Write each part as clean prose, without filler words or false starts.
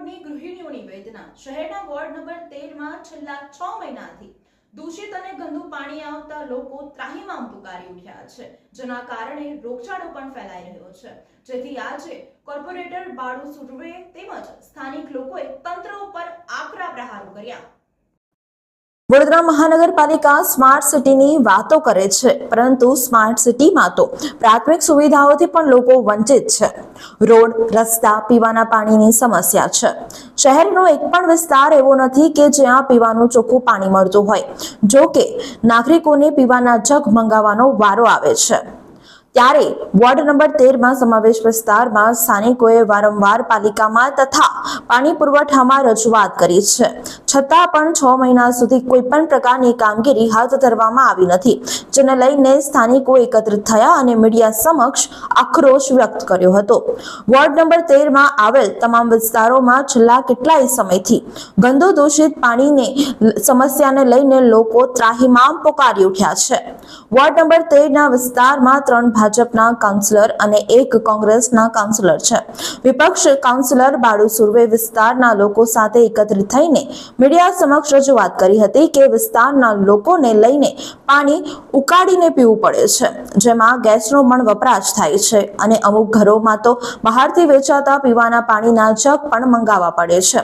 રોડની ગૃહિણીઓની વેદના શહેરના વોર્ડ નંબર 13 માં છેલ્લા 6 મહિનાથી દૂષિત અને ગંદુ પાણી આવતા લોકો ત્રાહિમામ પુકારી ઉઠ્યા છે, જેના કારણે રોગચાળો પણ ફેલાઈ રહ્યો છે, જેથી આજે કોર્પોરેટર બાળુ સુરવે તેમજ સ્થાનિક લોકોએ તંત્ર ઉપર આકરા પ્રહારો કર્યા। વડોદરા મહાનગરપાલિકા સ્માર્ટ સિટીની વાતો કરે છે, પરંતુ સ્માર્ટ સિટીમાં તો પ્રાથમિક સુવિધાઓથી પણ લોકો વંચિત છે। રોડ, રસ્તા, પીવાના પાણીની સમસ્યા છે। શહેરનો એક પણ વિસ્તાર એવો નથી કે જ્યાં પીવાનું ચોખ્ખું પાણી મળતું હોય। જો કે નાગરિકોને પીવાના જગ મંગાવવાનો વારો આવે છે, ત્યારે વોર્ડ નંબર 13 માં સમાવેશ વિસ્તારમાં સ્થાનિકોએ વારંવાર પાલિકામાં તથા પાણી પુરવઠામાં રજૂઆત કરી છે, છતાં પણ 6 મહિના સુધી કોઈ પણ પ્રકારની કામગીરી હાથ ધરવામાં આવી નથી, જેને લઈને સ્થાનિકો એકત્રિત થયા અને મીડિયા સમક્ષ આક્રોશ વ્યક્ત કર્યો હતો। વોર્ડ નંબર 13 માં આવેલ તમામ વિસ્તારોમાં છેલ્લા કેટલાય સમયથી ગંદુ દૂષિત પાણીની સમસ્યાને લઈને લોકો ત્રાહિમામ પુકારી ઉઠ્યા છે। વોર્ડ નંબર 13 ના વિસ્તારમાં 3 ભાજપના કાઉન્સિલર અને 1 કોંગ્રેસના કાઉન્સિલર છે। વિપક્ષ કાઉન્સિલર બાળુ સુરવે વિસ્તારના લોકો સાથે એકત્રિત થઈને મીડિયા સમક્ષ રજૂઆત કરી હતી કે વિસ્તારના લોકોને લઈને પાણી ઉકાળીને પીવું પડે છે, જેમાં ગેસનો પણ વપરાશ થાય છે અને અમુક ઘરોમાં તો બહારથી વેચાતા પીવાના પાણીના જગ પણ મંગાવવા પડે છે।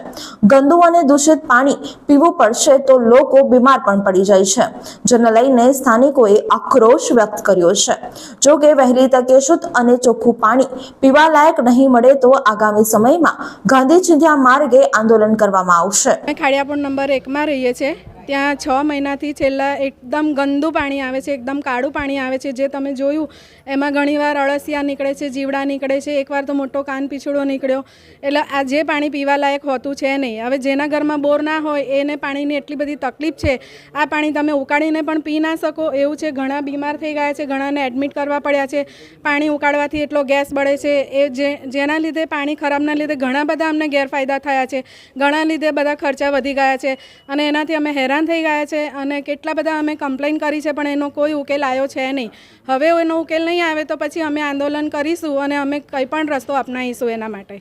ગંદુ અને દૂષિત પાણી પીવું પડશે તો લોકો બીમાર પણ પડી જાય છે, જેને લઈને સ્થાનિકોએ આક્રોશ વ્યક્ત કર્યો છે। જો કે વહેલી તકે શુદ્ધ અને ચોખ્ખું પાણી પીવા લાયક નહીં મળે તો આગામી સમયમાં ગાંધી ચિંધ્યા માર્ગે આંદોલન કરવામાં આવશે। ખાડિયાપુર નંબર 1 માં રહીએ છીએ। ત્યાં 6 મહિનાથી છેલ્લા એકદમ ગંદુ પાણી આવે છે, એકદમ કાળું પાણી આવે છે, જે તમે જોયું એમાં ઘણીવાર અળસિયા નીકળે છે, જીવડા નીકળે છે, એકવાર તો મોટો કાન પીછોડો નીકળ્યો, એટલે આ જે પાણી પીવા લાયક હોતું છે નહીં। હવે જેના ઘરમાં બોર ના હોય એને પાણીની એટલી બધી તકલીફ છે, આ પાણી તમે ઉકાળીને પણ પી ના શકો એવું છે। ઘણા બીમાર થઈ ગયા છે, ઘણાને એડમિટ કરવા પડ્યા છે, પાણી ઉકાળવાથી એટલો ગેસ બળે છે, એ જેના લીધે પાણી ખરાબના લીધે ઘણા બધા અમને ગેરફાયદા થયા છે, ઘણા લીધે બધા ખર્ચા વધી ગયા છે અને એનાથી અમે હેરાન થઈ ગયા છે અને કેટલા બધા અમે કમ્પ્લેન કરી છે, પણ એનો કોઈ ઉકેલ આવ્યો છે નહીં। હવે એનો ઉકેલ નહીં આવે તો પછી અમે આંદોલન કરીશું અને અમે કંઈ પણ રસ્તો અપનાવીશું એના માટે।